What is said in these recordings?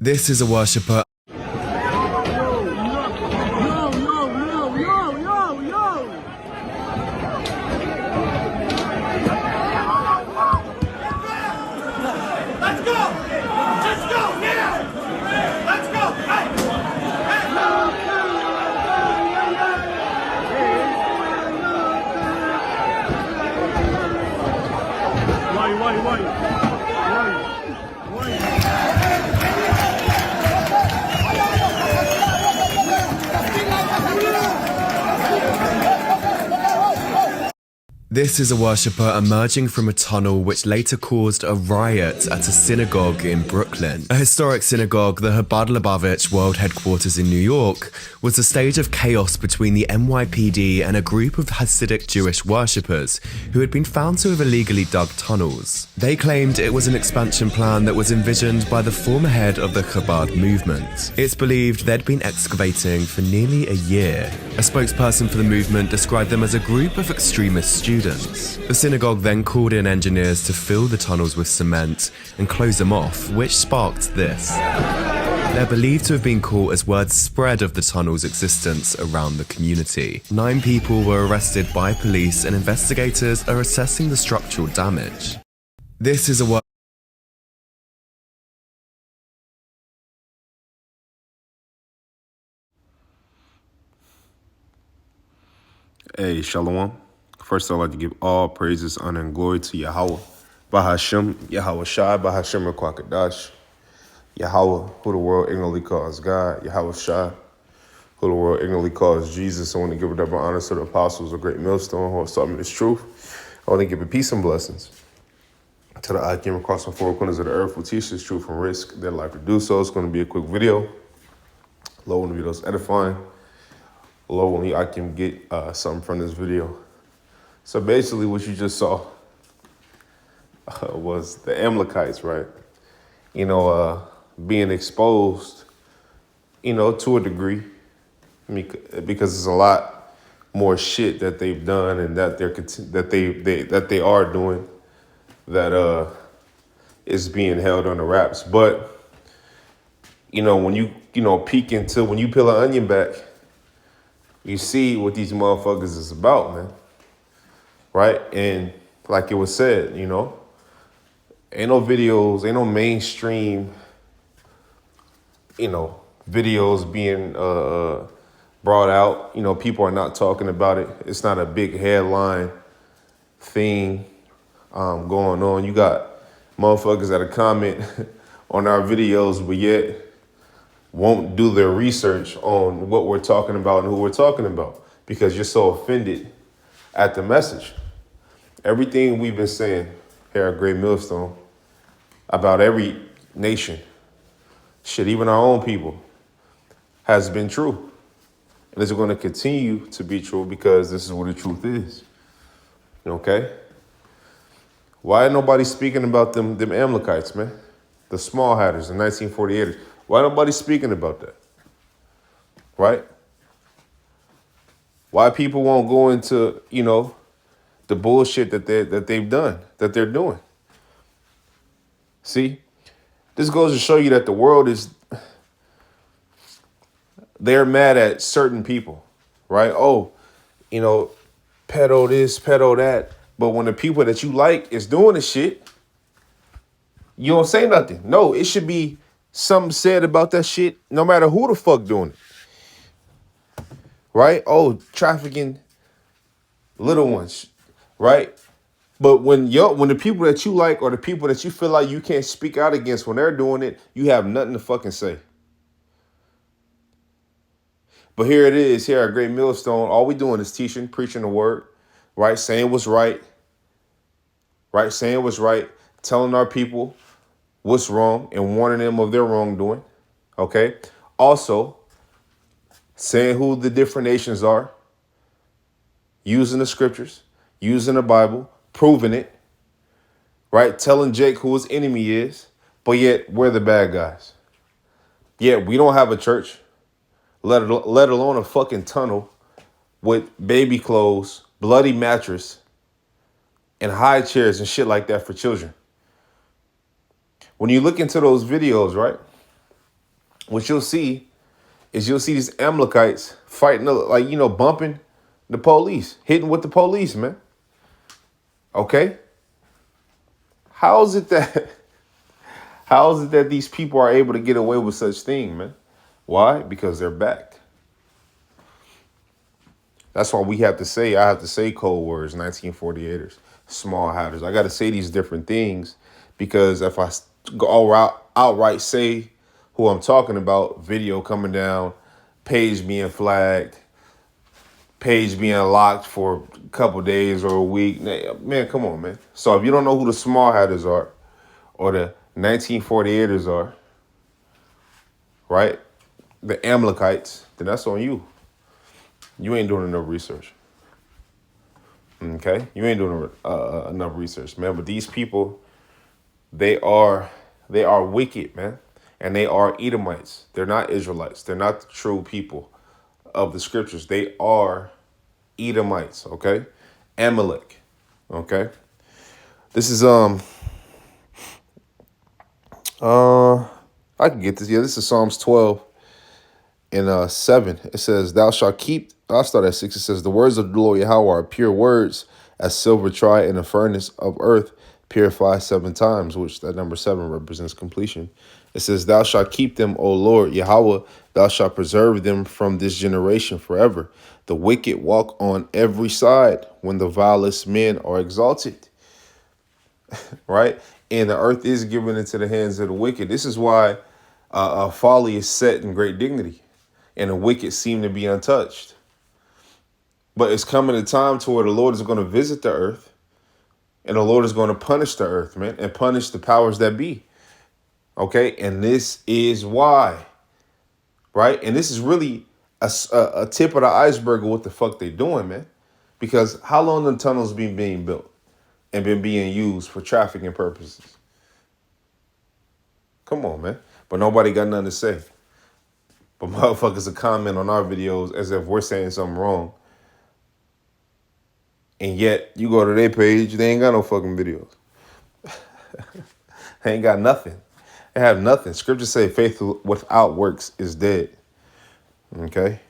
This is a worshipper. Let's go! Let's go! Yeah! Let's go! This is a worshipper emerging from a tunnel which later caused a riot at a synagogue in Brooklyn. A historic synagogue, the Chabad Lubavitch World Headquarters in New York, was a stage of chaos between the NYPD and a group of Hasidic Jewish worshippers who had been found to have illegally dug tunnels. They claimed it was an expansion plan that was envisioned by the former head of the Chabad movement. It's believed they'd been excavating for nearly a year. A spokesperson for the movement described them as a group of extremist students. The synagogue then called in engineers to fill the tunnels with cement and close them off, which sparked this. They're believed to have been caught as word spread of the tunnel's existence around the community. 9 people were arrested by police and investigators are assessing the structural damage. This is a Hey, Shalom. First, I'd like to give all praises, honor, and glory to Yahweh, Bahashem, Yahweh Shai, Bahashem Rekwakadash, Yahweh, who the world ignorantly calls God, Yahweh Shai, who the world ignorantly calls Jesus. I want to give double honor to the apostles of Great Millstone who have taught me this truth. I want to give it peace and blessings to the Akim across the four corners of the earth who teach this truth and risk their life to do so. It's going to be a quick video. Lord, when the video's edifying. Lord, only I can get something from this video. So basically what you just saw was the Amalekites, right? Being exposed, to a degree, because there's a lot more shit that they've done and that they are doing that is being held on the wraps. But when you peek into, when you peel an onion back, you see what these motherfuckers is about, man. Right? And like it was said, ain't no videos, ain't no mainstream, videos being brought out. People are not talking about it. It's not a big headline thing going on. You got motherfuckers that are comment on our videos, but yet won't do their research on what we're talking about and who we're talking about because you're so offended at the message. Everything we've been saying here at Great Millstone about every nation, shit, even our own people, has been true. And it's going to continue to be true because this is what the truth is. Okay? Why ain't nobody speaking about them Amalekites, man? The small hatters, the 1948ers. Why nobody speaking about that? Right? Why people won't go into, the bullshit that they've done, that they're doing. See, this goes to show you that the world they're mad at certain people, right? Oh, pedo this, pedo that. But when the people that you like is doing the shit, you don't say nothing. No, it should be something said about that shit, no matter who the fuck doing it. Right? Oh, trafficking little ones. Right? But when the people that you like or the people that you feel like you can't speak out against, when they're doing it, you have nothing to fucking say. But here it is, here at Great Millstone, all we doing is teaching, preaching the word, right? Saying what's right, right? Saying what's right, telling our people what's wrong and warning them of their wrongdoing, okay? Also, saying who the different nations are, using the scriptures, using the Bible, proving it, right? Telling Jake who his enemy is, but yet we're the bad guys. Yet we don't have a church, let alone a fucking tunnel with baby clothes, bloody mattress, and high chairs and shit like that for children. When you look into those videos, right? what you'll see is you'll see these Amalekites fighting, like, bumping the police, hitting with the police, man. Okay? How is it that these people are able to get away with such thing, man? Why? Because they're backed. That's why I have to say code words, 1948ers, small hatters. I got to say these different things because if I go outright say who I'm talking about, video coming down, page being flagged, page being locked for a couple days or a week. Man, come on, man. So if you don't know who the small hatters are or the 1948ers are, right, the Amalekites, then that's on you. You ain't doing enough research. Okay? You ain't doing enough research, man. But these people, they are wicked, man. And they are Edomites. They're not Israelites. They're not the true people of the scriptures. They are Edomites, okay? Amalek, okay? This is, I can get this. Yeah, this is Psalms 12 and 7. It says, thou shalt keep, I'll start at 6. It says, the words of the Lord Yahweh are pure words, as silver tried in a furnace of earth, purified 7 times, which that number 7 represents completion. It says, thou shalt keep them, O Lord Yahweh, thou shalt preserve them from this generation forever. The wicked walk on every side when the vilest men are exalted. Right? And the earth is given into the hands of the wicked. This is why folly is set in great dignity and the wicked seem to be untouched. But it's coming a time to where the Lord is going to visit the earth and the Lord is going to punish the earth, man, and punish the powers that be. Okay? And this is why, right? And this is really a tip of the iceberg of what the fuck they doing, man. Because how long the tunnels been being built and been being used for trafficking purposes? Come on, man. But nobody got nothing to say. But motherfuckers will comment on our videos as if we're saying something wrong. And yet, you go to their page, they ain't got no fucking videos. They ain't got nothing. They have nothing. Scriptures say faith without works is dead. Okay?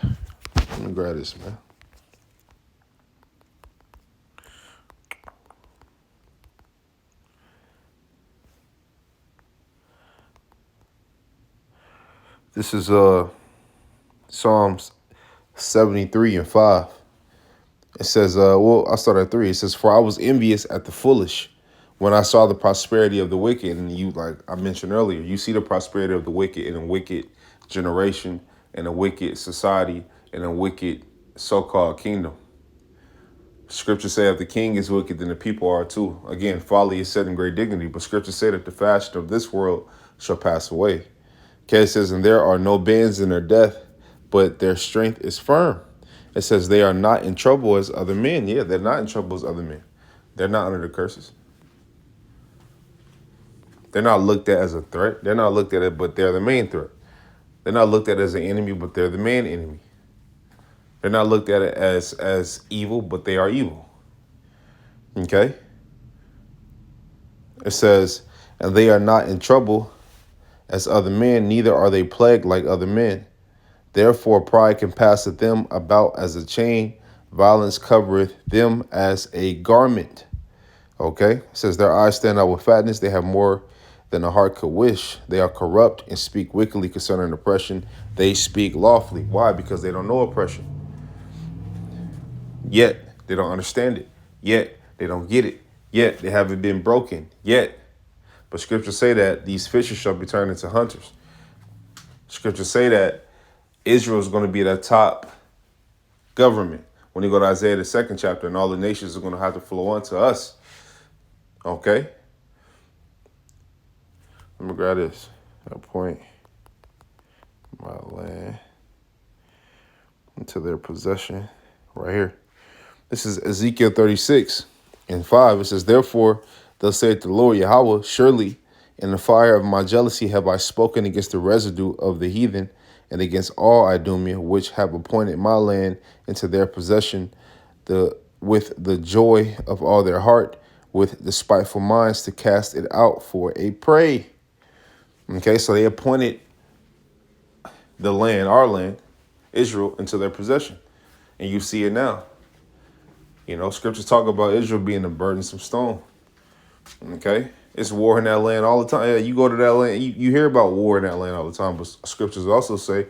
Let me grab this, man. This is Psalms 73 and 5. It says, I'll start at 3. It says, for I was envious at the foolish when I saw the prosperity of the wicked. And you, like I mentioned earlier, you see the prosperity of the wicked in a wicked generation, in a wicked society, in a wicked so-called kingdom. Scripture say if the king is wicked, then the people are too. Again, folly is set in great dignity, but scripture say that the fashion of this world shall pass away. Okay, it says, and there are no bands in their death, but their strength is firm. It says they are not in trouble as other men. Yeah, they're not in trouble as other men. They're not under the curses. They're not looked at as a threat. They're not looked at it, but they're the main threat. They're not looked at as an enemy, but they're the main enemy. They're not looked at it as evil, but they are evil. Okay? It says, and they are not in trouble as other men, neither are they plagued like other men. Therefore, pride compasseth them about as a chain. Violence covereth them as a garment. Okay? It says, their eyes stand out with fatness. They have more than the heart could wish. They are corrupt and speak wickedly concerning oppression. They speak lawfully. Why? Because they don't know oppression. Yet, they don't understand it. Yet, they don't get it. Yet, they haven't been broken. Yet. But scriptures say that these fishers shall be turned into hunters. Scriptures say that Israel is going to be the top government when you go to Isaiah, the 2nd chapter, and all the nations are going to have to flow onto us. Okay? Let me grab this. I'll point my land into their possession right here. This is Ezekiel 36 and 5. It says, therefore, thus saith the Lord Yahweh, surely in the fire of my jealousy have I spoken against the residue of the heathen and against all Idumea, which have appointed my land into their possession, with the joy of all their heart, with the spiteful minds to cast it out for a prey. Okay, so they appointed the land, our land, Israel, into their possession. And you see it now. You know, scriptures talk about Israel being a burdensome stone. Okay? It's war in that land all the time. Yeah, you go to that land, you hear about war in that land all the time, but scriptures also say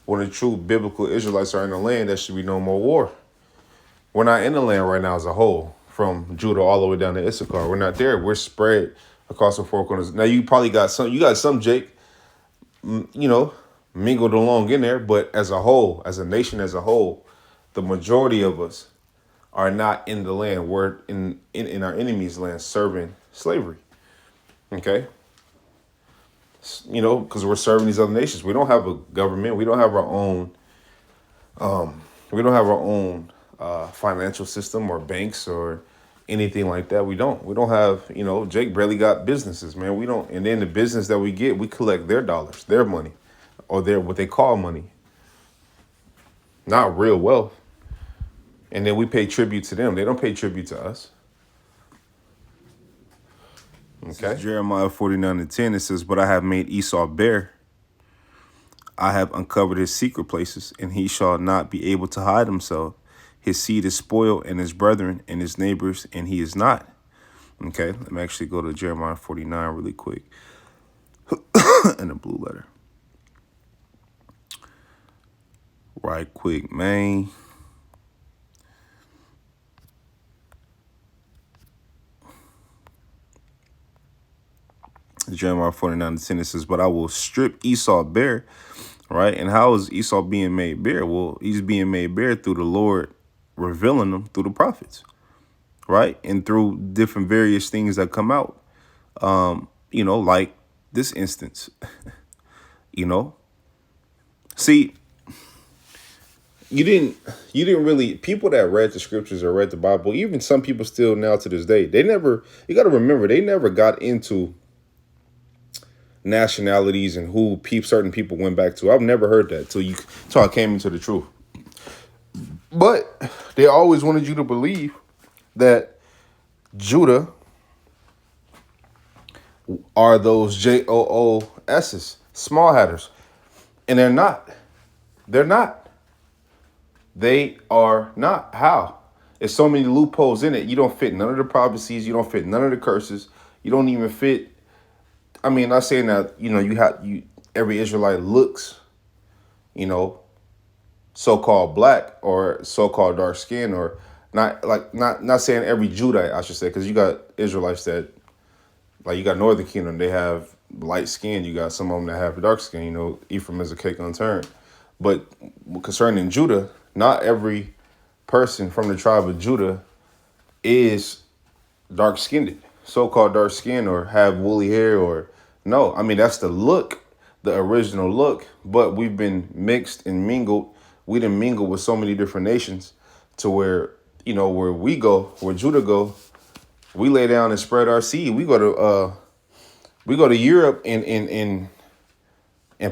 when the true biblical Israelites are in the land, there should be no more war. We're not in the land right now as a whole, from Judah all the way down to Issachar. We're not there. We're spread across the four corners. Now you probably got some, Jake, you know, mingled along in there, but as a whole, as a nation as a whole, the majority of us are not in the land. We're in our enemy's land serving slavery. Okay? You know, because we're serving these other nations. We don't have a government. We don't have our own financial system or banks or anything like that. We don't have, you know, Jake barely got businesses, man. We don't. And then the business that we get, we collect their dollars, their money, or their what they call money, not real wealth. And then we pay tribute to them. They don't pay tribute to us. Okay. Jeremiah 49:10, it says, "But I have made Esau bare. I have uncovered his secret places, and he shall not be able to hide himself. His seed is spoiled, and his brethren and his neighbors, and he is not." Okay, let me actually go to Jeremiah 49 really quick in a blue letter. Right quick, man. Jeremiah 49:10, it says, "But I will strip Esau bare." Right? And how is Esau being made bare? Well, he's being made bare through the Lord revealing them through the prophets. Right? And through different various things that come out. You know, like this instance. You know? See, you didn't really, people that read the scriptures or read the Bible, even some people still now to this day, you got to remember, they never got into nationalities and who certain people went back to. I've never heard that till I came into the truth. But they always wanted you to believe that Judah are those JOOSs, small hatters. And they're not. They're not. They are not. How? There's so many loopholes in it. You don't fit none of the prophecies. You don't fit none of the curses. You don't even fit. I mean, not saying that, you know, every Israelite looks, you know, so-called black or so-called dark skin, or not saying every Judite, I should say, because you got Israelites that, like, you got Northern Kingdom, they have light skin. You got some of them that have dark skin. You know, Ephraim is a cake unturned. But concerning Judah, not every person from the tribe of Judah is dark-skinned, so-called dark skin, or have woolly hair, or no. I mean, that's the look, the original look, but we've been mixed and mingled. We didn't mingle with so many different nations to where, you know, where we go, where Judah go, we lay down and spread our seed. We go to Europe and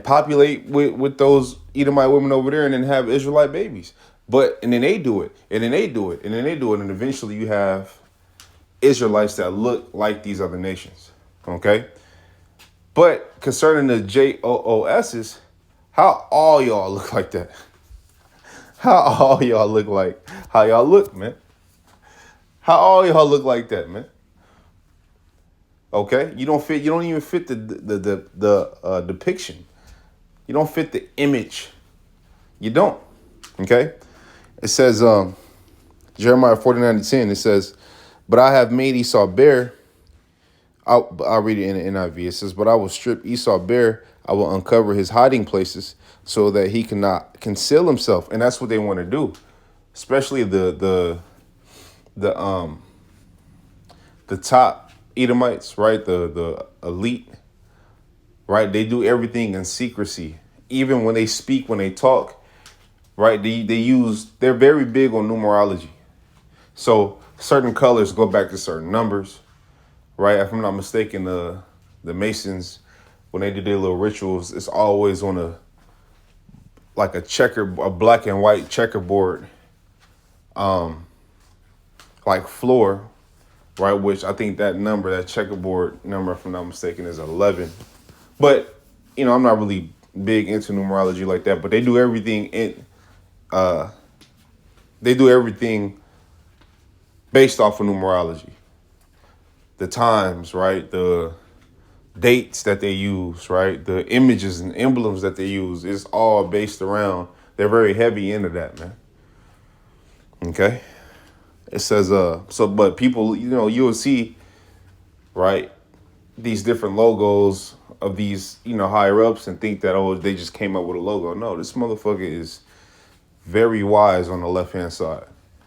populate with those Edomite women over there, and then have Israelite babies. And then they do it, and then they do it, and then they do it, and eventually you have Israelites that look like these other nations. Okay? But concerning the JOOSs, how all y'all look like that? How all y'all look like how y'all look, man? How all y'all look like that, man? Okay? You don't even fit the depiction. You don't fit the image. You don't. Okay? It says, Jeremiah 49:10, it says, "But I have made Esau bare." I'll read it in the NIV. It says, "But I will strip Esau bare. I will uncover his hiding places so that he cannot conceal himself." And that's what they want to do. Especially the top Edomites, right? The elite, right? They do everything in secrecy. Even when they speak, when they talk, right? They're very big on numerology. So certain colors go back to certain numbers, right? If I'm not mistaken, the Masons, when they do their little rituals, it's always on a black and white checkerboard, like floor, right? Which I think that checkerboard number, if I'm not mistaken, is 11, But I'm not really big into numerology like that. But they do everything they do everything based off of numerology. The times, right? The dates that they use, right? The images and emblems that they use is all based around. They're very heavy into that, man. Okay. It says, but people, you'll see, right, these different logos of these, higher ups and think that, oh, they just came up with a logo. No, this motherfucker is very wise on the left-hand side.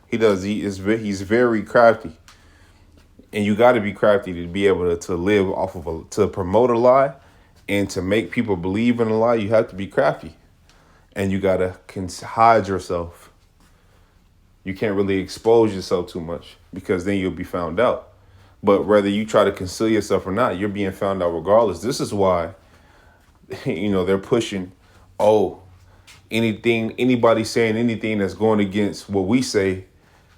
He's very crafty. And you got to be crafty to be able to live off of to promote a lie and to make people believe in a lie. You have to be crafty, and you got to hide yourself. You can't really expose yourself too much because then you'll be found out. But whether you try to conceal yourself or not, you're being found out regardless. This is why, they're pushing, anybody saying anything that's going against what we say,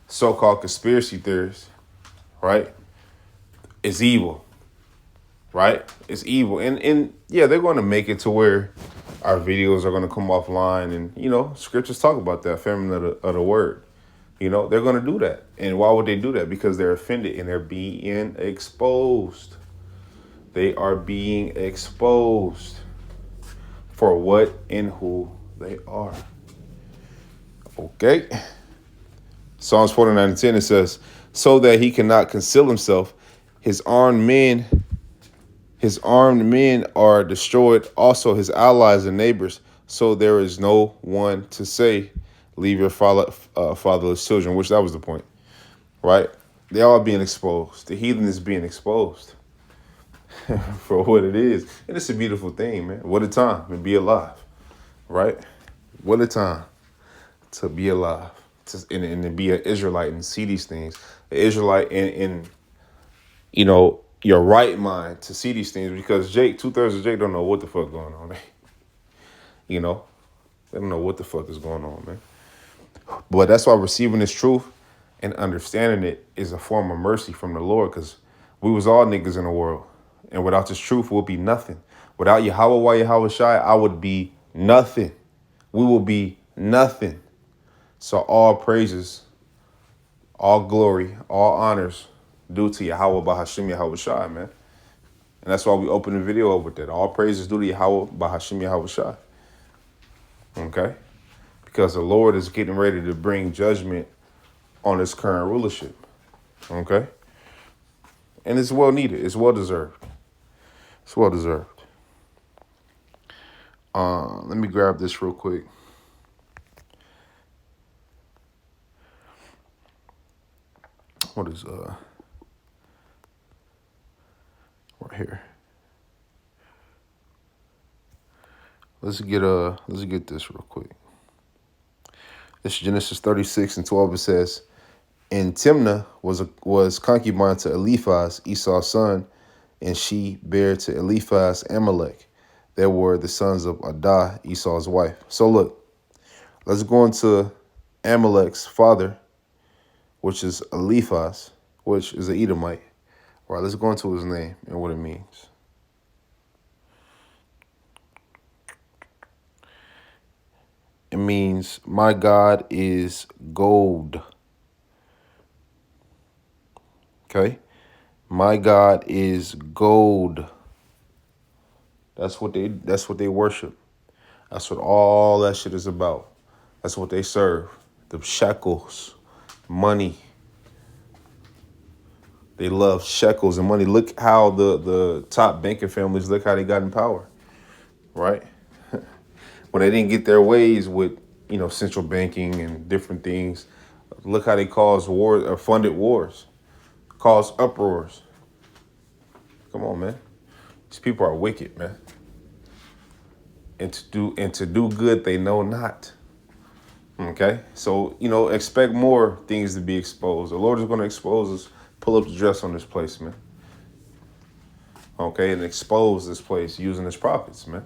so-called conspiracy theories, right? It's evil, right? It's evil. And yeah, they're going to make it to where our videos are going to come offline. And, scriptures talk about that, feminine of the word. They're going to do that. And why would they do that? Because they're offended and they're being exposed. They are being exposed for what and who they are. Okay. Psalms 49:10, it says, so that he cannot conceal himself, his armed men are destroyed, also his allies and neighbors, so there is no one to say, leave your fatherless children, which that was the point, right? They are being exposed. The heathen is being exposed for what it is. And it's a beautiful thing, man. What a time to be alive, right? What a time to be alive and to be an Israelite and see these things. An Israelite in your right mind to see these things, because two-thirds of Jake don't know what the fuck going on, man. They don't know what the fuck is going on, man. But that's why receiving this truth and understanding it is a form of mercy from the Lord, because we was all niggas in the world. And without this truth, we'll be nothing. Without Yahweh Shai, I would be nothing. We will be nothing. So all praises, all glory, all honors due to Yahweh Bahashim Yahweh Shai, man. And that's why we open the video up with that. All praises due to Yahweh Bahashim Yahweh Shai. Okay? Because the Lord is getting ready to bring judgment on this current rulership. Okay? And it's well needed. It's well deserved. It's well deserved. Let me grab this real quick. What is right here? Let's get this real quick. This is Genesis 36:12. It says, and Timnah was concubine to Eliphaz, Esau's son, and she bare to Eliphaz Amalek. They were the sons of Adah, Esau's wife. So look, let's go into Amalek's father, which is Eliphaz, which is an Edomite. All right, let's go into his name and what it means. It means, my God is gold. Okay? My God is gold. That's what they worship. That's what all that shit is about. That's what they serve. The shekels, money. They love shekels and money. Look how the top banking families, look how they got in power, right? When they didn't get their ways with, central banking and different things, look how they caused wars or funded wars, caused uproars. Come on, man. These people are wicked, man. And to do good, they know not. Okay? So, expect more things to be exposed. The Lord is going to expose us. Pull up the dress on this place, man. Okay? And expose this place using his prophets, man.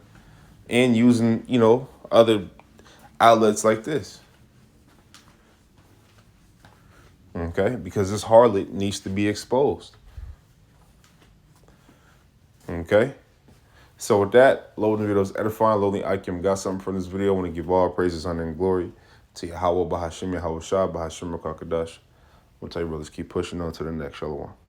And using, other outlets like this. Okay? Because this harlot needs to be exposed. Okay? So with that, loading the videos edifying, loading Ikem got something from this video. I want to give all praises, honor, and glory to Yahweh, Bahashim, Yahweh Shah, Bahashim, Rakakadash. I'm going to tell you brothers, keep pushing on to the next. Shalom.